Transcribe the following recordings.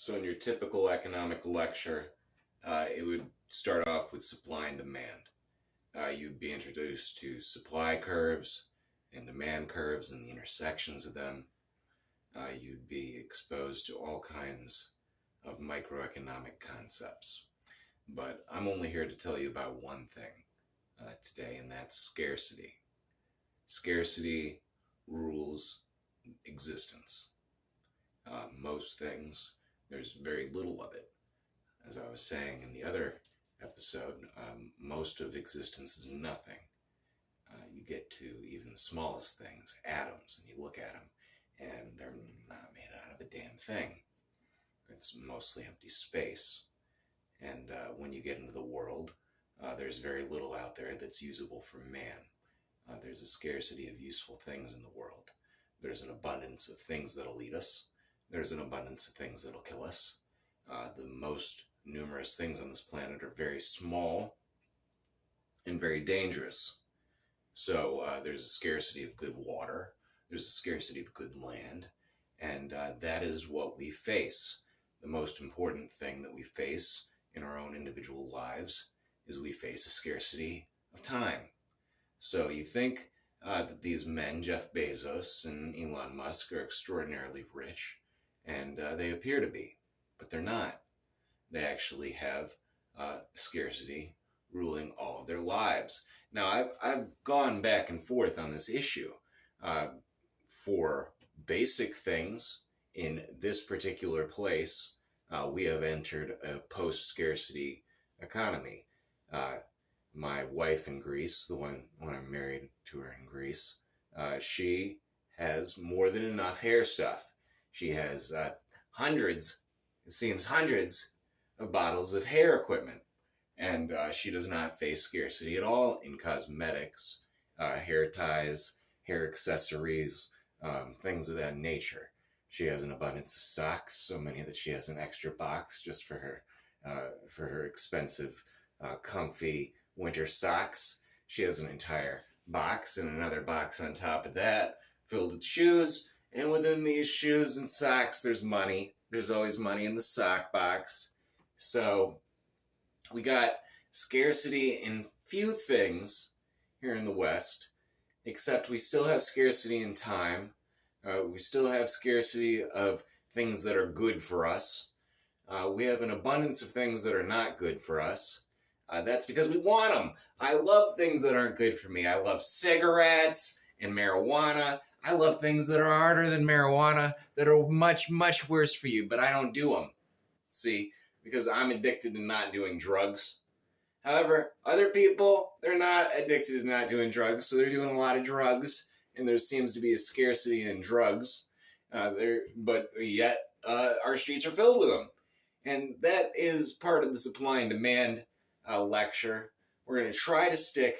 So in your typical economic lecture, it would start off with supply and demand. You'd be introduced to supply curves and demand curves and the intersections of them. You'd be exposed to all kinds of microeconomic concepts. But I'm only here to tell you about one thing today, and that's scarcity. Scarcity rules existence. Most things, there's very little of it. As I was saying in the other episode, most of existence is nothing. You get to even the smallest things, atoms, and you look at them, and they're not made out of a damn thing. It's mostly empty space. And when you get into the world, there's very little out there that's usable for man. There's a scarcity of useful things in the world. There's an abundance of things that'll eat us. There's an abundance of things that'll kill us. The most numerous things on this planet are very small and very dangerous. So there's a scarcity of good water. There's a scarcity of good land. And that is what we face. The most important thing that we face in our own individual lives is we face a scarcity of time. So you think that these men, Jeff Bezos and Elon Musk, are extraordinarily rich, and they appear to be, but they're not. They actually have scarcity ruling all of their lives. Now, I've gone back and forth on this issue. For basic things in this particular place, we have entered a post-scarcity economy. My wife in Greece, the one when I'm married to her in Greece, she has more than enough hair stuff. She has hundreds of bottles of hair equipment. And she does not face scarcity at all in cosmetics, hair ties, hair accessories, things of that nature. She has an abundance of socks, so many that she has an extra box just for her expensive, comfy winter socks. She has an entire box and another box on top of that filled with shoes. And within these shoes and socks, there's money. There's always money in the sock box. So we got scarcity in few things here in the West, except we still have scarcity in time. We still have scarcity of things that are good for us. We have an abundance of things that are not good for us. That's because we want them. I love things that aren't good for me. I love cigarettes and marijuana. I love things that are harder than marijuana, that are much, much worse for you, but I don't do them. See, because I'm addicted to not doing drugs. However, other people, they're not addicted to not doing drugs, so they're doing a lot of drugs, and there seems to be a scarcity in drugs. But yet, our streets are filled with them. And that is part of the supply and demand lecture. We're going to try to stick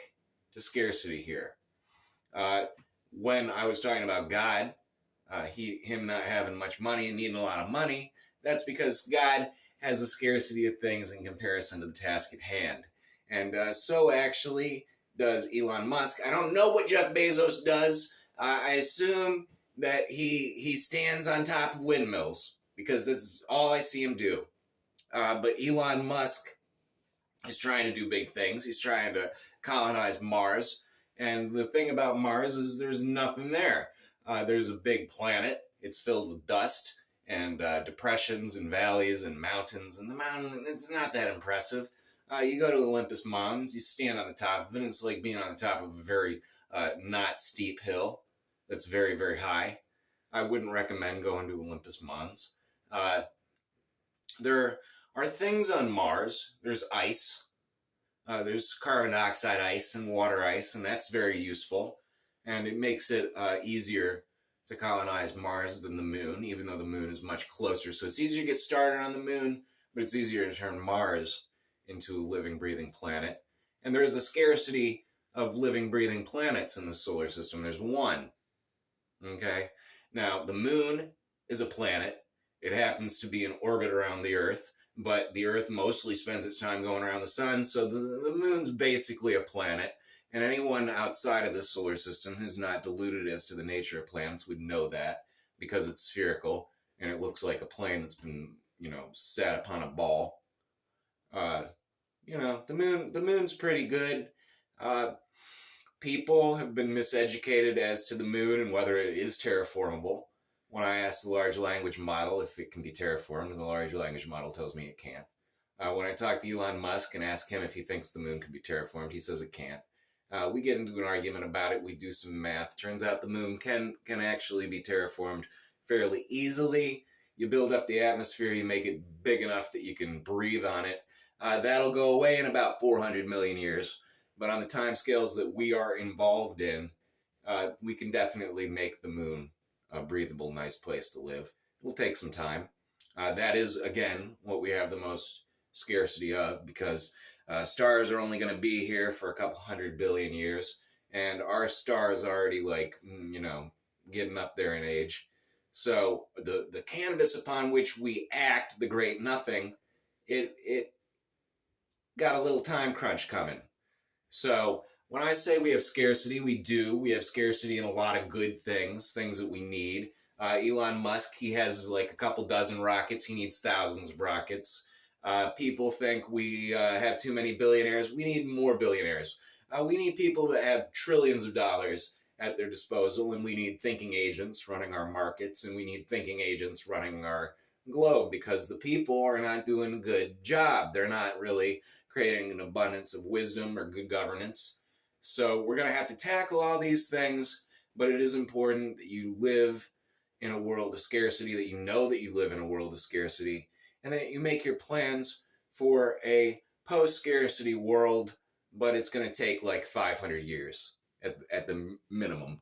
to scarcity here. When I was talking about God, him not having much money and needing a lot of money, that's because God has a scarcity of things in comparison to the task at hand. And so actually does Elon Musk. I don't know what Jeff Bezos does. I assume that he stands on top of windmills, because this is all I see him do. But Elon Musk is trying to do big things. He's trying to colonize Mars. And the thing about Mars is there's nothing there. There's a big planet. It's filled with dust and depressions and valleys and mountains. And the mountain, it's not that impressive. You go to Olympus Mons, you stand on the top of it, and it's like being on the top of a very not steep hill that's very, very high. I wouldn't recommend going to Olympus Mons. There are things on Mars. There's ice. There's carbon dioxide ice and water ice, and that's very useful. And it makes it easier to colonize Mars than the moon, even though the moon is much closer. So it's easier to get started on the moon, but it's easier to turn Mars into a living, breathing planet. And there is a scarcity of living, breathing planets in the solar system. There's one. Okay? Now, the moon is a planet. It happens to be in orbit around the Earth, but the Earth mostly spends its time going around the sun, so the moon's basically a planet. And anyone outside of the solar system who's not deluded as to the nature of planets would know that, because it's spherical and it looks like a plane that's been sat upon a ball. Uh, the moon's pretty good. Uh, People have been miseducated as to the moon and whether it is terraformable. When I ask the large language model if it can be terraformed, the large language model tells me it can't. When I talk to Elon Musk and ask him if he thinks the moon can be terraformed, he says it can't. We get into an argument about it. We do some math. Turns out the moon can actually be terraformed fairly easily. You build up the atmosphere, you make it big enough that you can breathe on it. That'll go away in about 400 million years. But on the timescales that we are involved in, we can definitely make the moon a breathable, nice place to live. It'll take some time. That is, again, what we have the most scarcity of, because stars are only going to be here for a couple 100 billion years, and our star is already getting up there in age. So the canvas upon which we act, the great nothing, it got a little time crunch coming. So when I say we have scarcity, we do. We have scarcity in a lot of good things that we need. Elon Musk, he has like a couple dozen rockets. He needs thousands of rockets. People think we have too many billionaires. We need more billionaires. We need people that have trillions of dollars at their disposal, and we need thinking agents running our markets, and we need thinking agents running our globe, because the people are not doing a good job. They're not really creating an abundance of wisdom or good governance. So we're going to have to tackle all these things, but it is important that you live in a world of scarcity, that you know that you live in a world of scarcity, and that you make your plans for a post-scarcity world, but it's going to take like 500 years at the minimum.